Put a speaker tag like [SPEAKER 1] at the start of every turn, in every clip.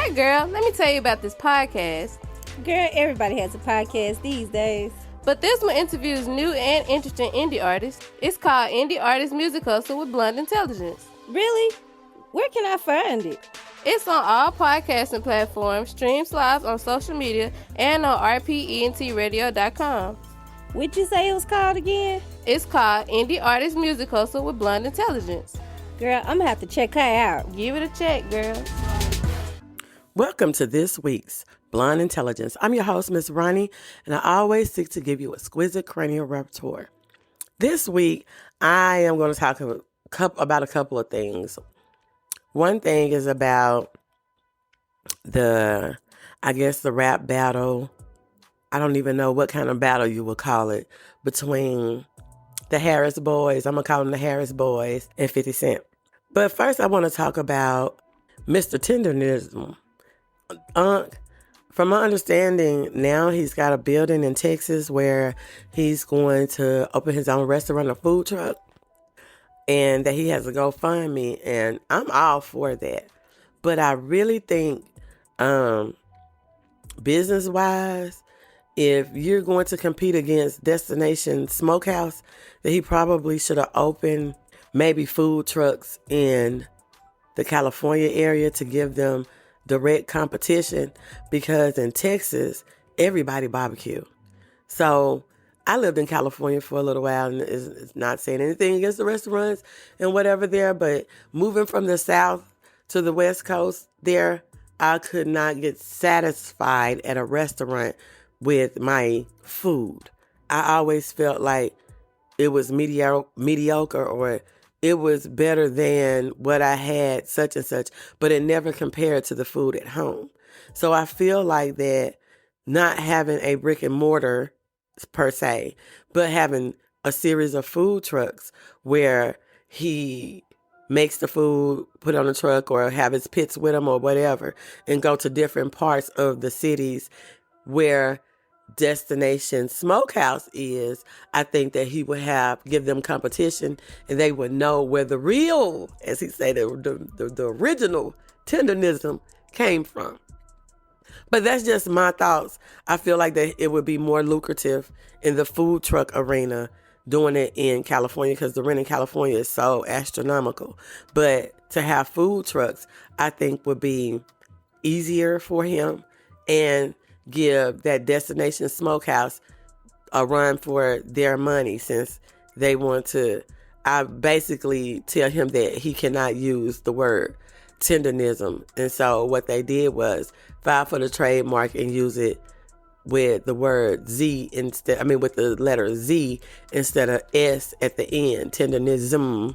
[SPEAKER 1] Hey girl, let me tell you about this podcast.
[SPEAKER 2] Girl, everybody has a podcast these days.
[SPEAKER 1] But this one interviews new and interesting indie artists. It's called Indie Artist Music Hustle with Blonde Intelligence.
[SPEAKER 2] Really? Where can I find it?
[SPEAKER 1] It's on all podcasting platforms, streams live on social media, and on rpentradio.com.
[SPEAKER 2] What'd you say it was called again?
[SPEAKER 1] It's called Indie Artist Music Hustle with Blonde Intelligence.
[SPEAKER 2] Girl, I'm gonna have to check her out.
[SPEAKER 1] Give it a check, girl.
[SPEAKER 3] Welcome to this week's Blonde Intelligence. I'm your host, Miss Roni, and I always seek to give you exquisite cranial repertoire. This week, I am going to talk about a couple of things. One thing is about the rap battle. I don't even know what kind of battle you would call it, between the Harris Boys, I'm going to call them the Harris Boys, and 50 Cent. But first, I want to talk about Mr. Tendernism. From my understanding, now he's got a building in Texas where he's going to open his own restaurant or food truck, and that he has a GoFundMe, and I'm all for that. But I really think, business-wise, if you're going to compete against Destination Smokehouse, that he probably should have opened maybe food trucks in the California area to give them direct competition, because in Texas, everybody barbecue. So I lived in California for a little while, and it's not saying anything against the restaurants and whatever there, but moving from the South to the West Coast there, I could not get satisfied at a restaurant with my food. I always felt like it was mediocre, or it was better than what I had, such and such, but it never compared to the food at home. So I feel like that not having a brick and mortar per se, but having a series of food trucks where he makes the food, put it on the truck, or have his pits with him or whatever, and go to different parts of the cities where Destination Smokehouse is, I think that he would give them competition, and they would know where the real, as he said, the original Tendernism came from. But that's just my thoughts. I feel like that it would be more lucrative in the food truck arena doing it in California, because the rent in California is so astronomical. But to have food trucks, I think would be easier for him, and give that Destination Smokehouse a run for their money, since they want to. I basically tell him that he cannot use the word tendernism. And so what they did was file for the trademark and use it with the word Z with the letter Z instead of S at the end. Tendernism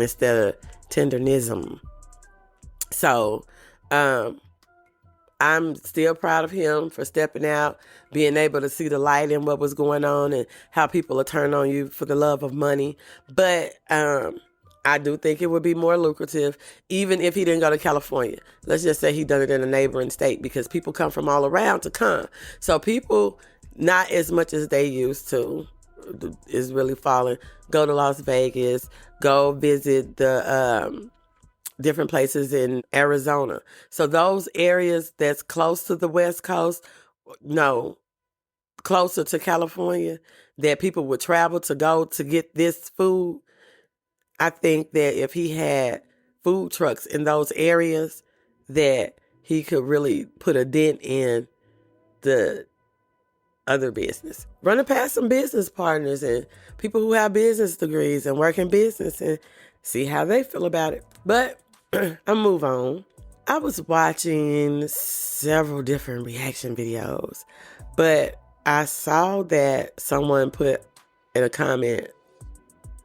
[SPEAKER 3] instead of tendernism. So, I'm still proud of him for stepping out, being able to see the light in what was going on and how people are turning on you for the love of money. But I do think it would be more lucrative, even if he didn't go to California. Let's just say he done it in a neighboring state, because people come from all around to come. So people, not as much as they used to, is really falling. Go to Las Vegas, go visit the different places in Arizona. So those areas that's close to the West Coast, closer to California, that people would travel to go to get this food. I think that if he had food trucks in those areas, that he could really put a dent in the other business. Running past some business partners and people who have business degrees and work in business, and see how they feel about it. But I'll move on. I was watching several different reaction videos, but I saw that someone put in a comment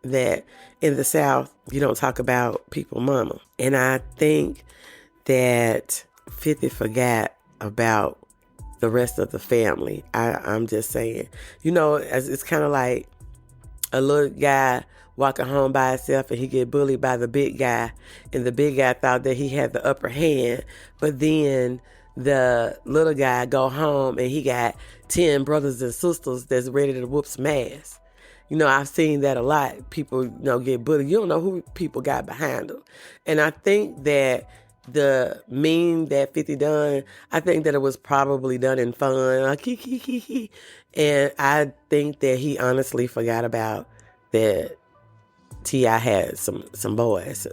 [SPEAKER 3] that in the South, you don't talk about people mama. And I think that 50 forgot about the rest of the family. I'm just saying, it's kind of like a little guy walking home by himself, and he get bullied by the big guy, and the big guy thought that he had the upper hand, but then the little guy go home and he got 10 brothers and sisters that's ready to whoop some ass. I've seen that a lot. People, get bullied. You don't know who people got behind them. And I think that the meme that 50 done, I think that it was probably done in fun. Like, hee. And I think that he honestly forgot about that T.I. had some boys,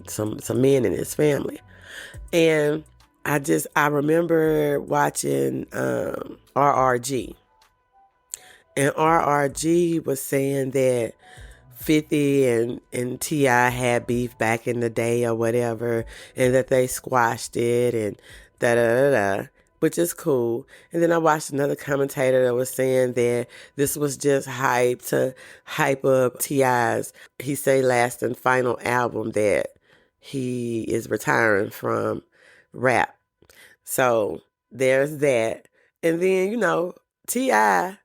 [SPEAKER 3] some men in his family. And I remember watching RRG. And RRG was saying that 50 and T.I. had beef back in the day or whatever, and that they squashed it and da-da-da-da, which is cool. And then I watched another commentator that was saying that this was just hype to hype up T.I.'s, he say, last and final album, that he is retiring from rap. So there's that. And then, T.I.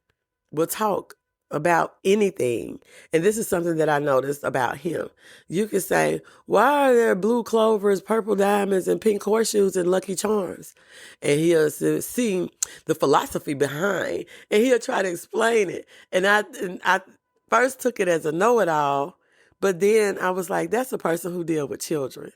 [SPEAKER 3] will talk about anything. And this is something that I noticed about him. You could say, why are there blue clovers, purple diamonds, and pink horseshoes and Lucky Charms? And he'll see the philosophy behind, and he'll try to explain it. And I first took it as a know-it-all, but then I was like, that's a person who deals with children.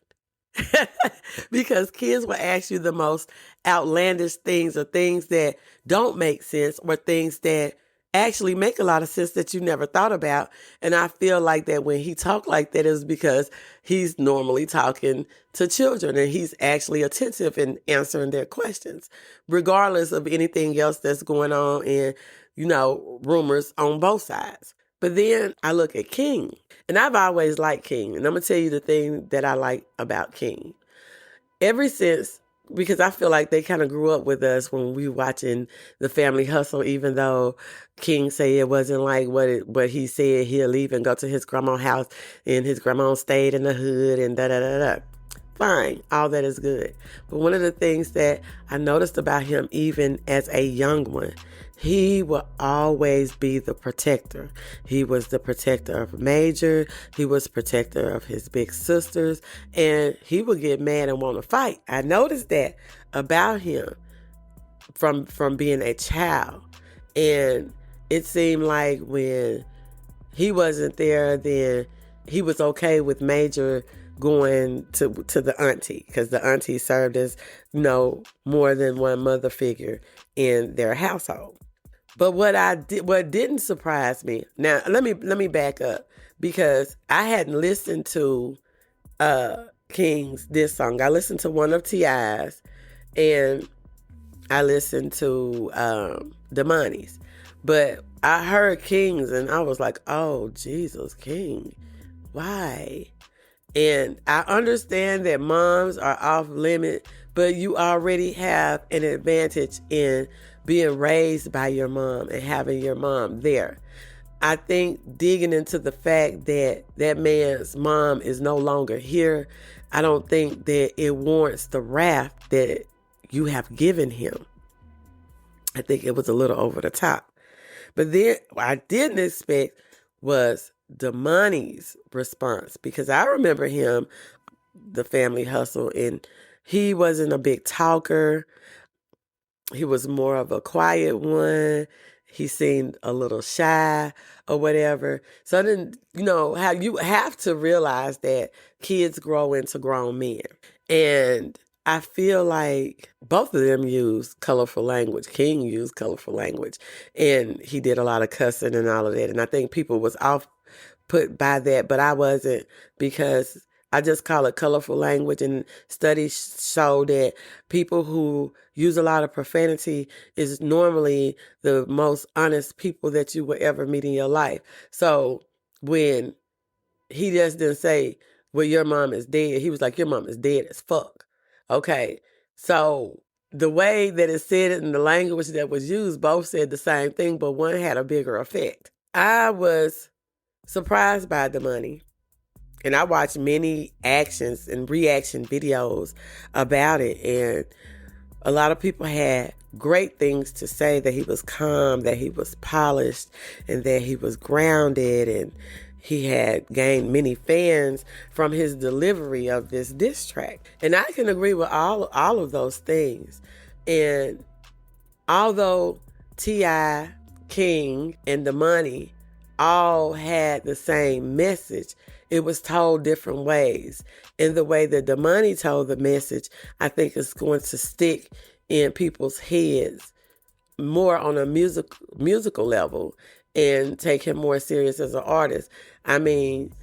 [SPEAKER 3] Because kids will ask you the most outlandish things, or things that don't make sense, or things that actually make a lot of sense that you never thought about. And I feel like that when he talked like that, is because he's normally talking to children, and he's actually attentive in answering their questions, regardless of anything else that's going on and, rumors on both sides. But then I look at King, and I've always liked King. And I'm going to tell you the thing that I like about King. Ever since, because I feel like they kind of grew up with us when we were watching The Family Hustle, even though King said it wasn't like what he said. He'll leave and go to his grandma's house, and his grandma stayed in the hood and da-da-da-da. Fine, all that is good. But one of the things that I noticed about him, even as a young one, he will always be the protector. He was the protector of Major. He was protector of his big sisters. And he would get mad and want to fight. I noticed that about him from being a child. And it seemed like when he wasn't there, then he was okay with Major going to the auntie, because the auntie served as, more than one mother figure in their household. But what didn't surprise me, now let me back up, because I hadn't listened to King's this song. I listened to one of T.I.'s, and I listened to Damani's. But I heard King's, and I was like, oh, Jesus, King, why? And I understand that moms are off limit, but you already have an advantage in being raised by your mom and having your mom there. I think digging into the fact that that man's mom is no longer here, I don't think that it warrants the wrath that you have given him. I think it was a little over the top. But then what I didn't expect was Damani's response, because I remember him, The Family Hustle, and he wasn't a big talker. He was more of a quiet one. He seemed a little shy or whatever. So then, how you have to realize that kids grow into grown men. And I feel like both of them use colorful language. King used colorful language, and he did a lot of cussing and all of that. And I think people was off put by that, but I wasn't, because I just call it colorful language. And studies show that people who use a lot of profanity is normally the most honest people that you will ever meet in your life. So when he just didn't say, well, your mom is dead, he was like, your mom is dead as fuck. Okay, so the way that it said it and the language that was used, both said the same thing, but one had a bigger effect. I was surprised by the money. And I watched many actions and reaction videos about it. And a lot of people had great things to say, that he was calm, that he was polished, and that he was grounded. And he had gained many fans from his delivery of this diss track. And I can agree with all of those things. And although T.I., King, and Damani all had the same message, it was told different ways. And the way that the money told the message, I think is going to stick in people's heads more on a musical level and take him more serious as an artist. I mean,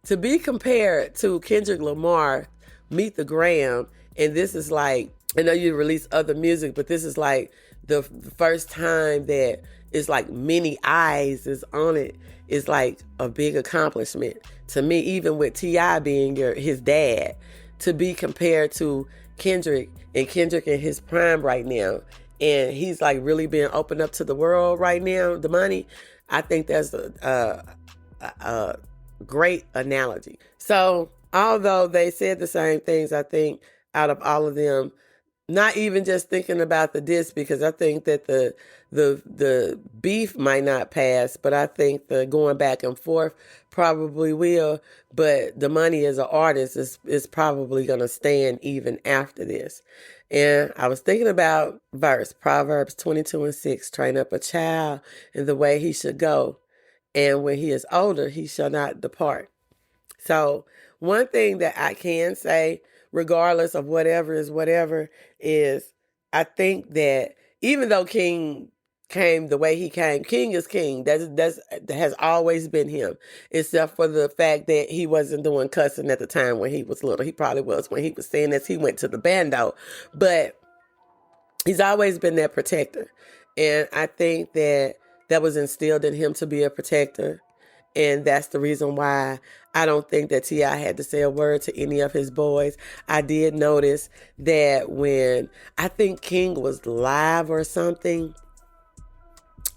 [SPEAKER 3] to be compared to Kendrick Lamar, Meet the Graham, and this is like, I know you release other music, but this is like the first time that it's like many eyes is on it, is like a big accomplishment to me, even with T.I. being his dad, to be compared to Kendrick in his prime right now. And he's like really being opened up to the world right now, the money. I think that's a great analogy. So although they said the same things, I think out of all of them, not even just thinking about the diss, because I think that the beef might not pass, but I think the going back and forth probably will. But the money as an artist is probably going to stand even after this. And I was thinking about verse, Proverbs 22:6, train up a child in the way he should go, and when he is older, he shall not depart. So one thing that I can say, regardless of whatever is I think that even though King came the way he came, King is King. That has always been him, except for the fact that he wasn't doing cussing at the time when he was little. He probably was when he was saying this. He went to the bando, but he's always been that protector. And I think that was instilled in him to be a protector. And that's the reason why I don't think that T.I. had to say a word to any of his boys. I did notice that when I think King was live or something,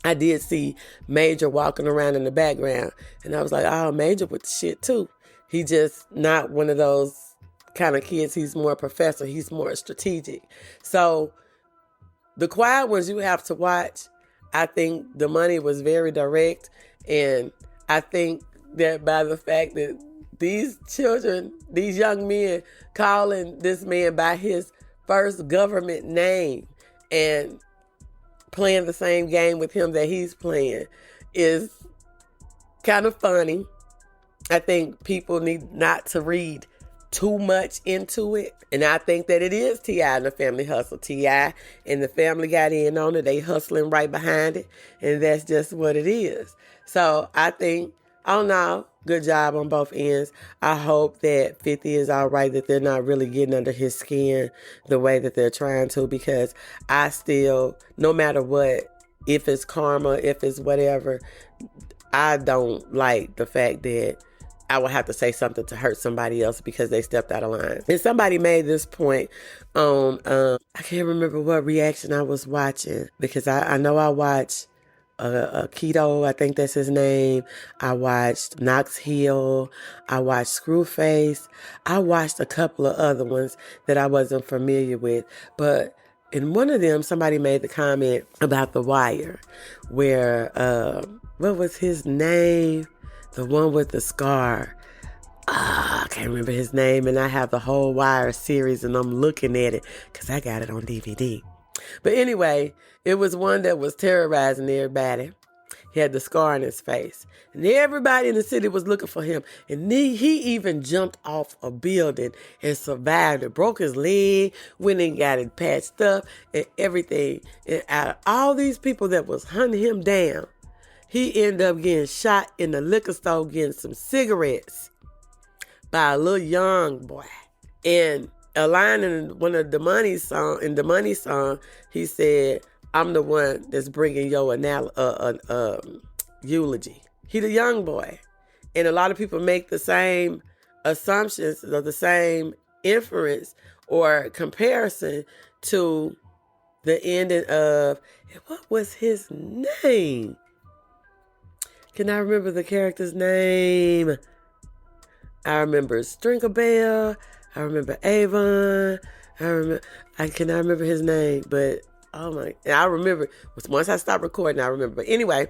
[SPEAKER 3] I did see Major walking around in the background. And I was like, oh, Major with the shit too. He just not one of those kind of kids. He's more a professor. He's more strategic. So the quiet ones you have to watch. I think the money was very direct. And I think that by the fact that these children, these young men calling this man by his first government name and playing the same game with him that he's playing is kind of funny. I think people need not to read too much into it. And I think that it is T.I. and the family hustle. T.I. and the family got in on it. They hustling right behind it. And that's just what it is. So I think, oh no, good job on both ends. I hope that 50 is all right, that they're not really getting under his skin the way that they're trying to, because I still, no matter what, if it's karma, if it's whatever, I don't like the fact that I would have to say something to hurt somebody else because they stepped out of line. And somebody made this point on, I can't remember what reaction I was watching, because I know I watched Keto, I think that's his name. I watched Knox Hill. I watched Screwface. I watched a couple of other ones that I wasn't familiar with. But in one of them, somebody made the comment about The Wire, where, what was his name? The one with the scar. I can't remember his name, and I have the whole Wire series, and I'm looking at it because I got it on DVD. But anyway, it was one that was terrorizing everybody. He had the scar on his face. And everybody in the city was looking for him. And he even jumped off a building and survived it. Broke his leg, went and got it patched up and everything. And out of all these people that was hunting him down, he ended up getting shot in the liquor store getting some cigarettes by a little young boy. And a line in one of the Money song, he said, I'm the one that's bringing your eulogy. He the young boy. And a lot of people make the same assumptions or the same inference or comparison to the ending of, what was his name? Can I remember the character's name? I remember Strinkerbell. I remember Avon. I cannot remember his name, but oh my, and I remember, once I stopped recording, I remember. But anyway,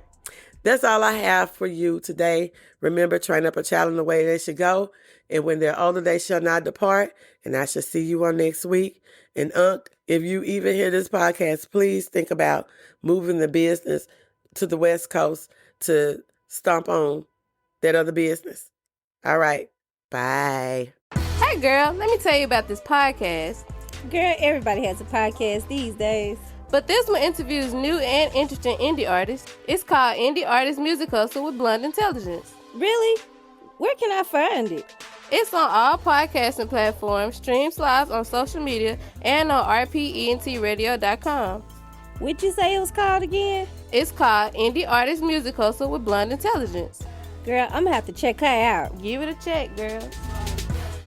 [SPEAKER 3] that's all I have for you today. Remember, train up a child in the way they should go, and when they're older, they shall not depart. And I shall see you on next week. And Unc, if you even hear this podcast, please think about moving the business to the West Coast to stomp on that other business. All right. Bye.
[SPEAKER 1] Hey girl, let me tell you about this podcast.
[SPEAKER 2] Girl, everybody has a podcast these days.
[SPEAKER 1] But this one interviews new and interesting indie artists. It's called Indie Artist Music Hustle with Blunt Intelligence.
[SPEAKER 2] Really? Where can I find it?
[SPEAKER 1] It's on all podcasting platforms, streams live on social media, and on repertoire.com.
[SPEAKER 2] What'd you say it was called again?
[SPEAKER 1] It's called Indie Artist Music Hustle with Blunt Intelligence.
[SPEAKER 2] Girl, I'm gonna have to check her out.
[SPEAKER 1] Give it a check, girl.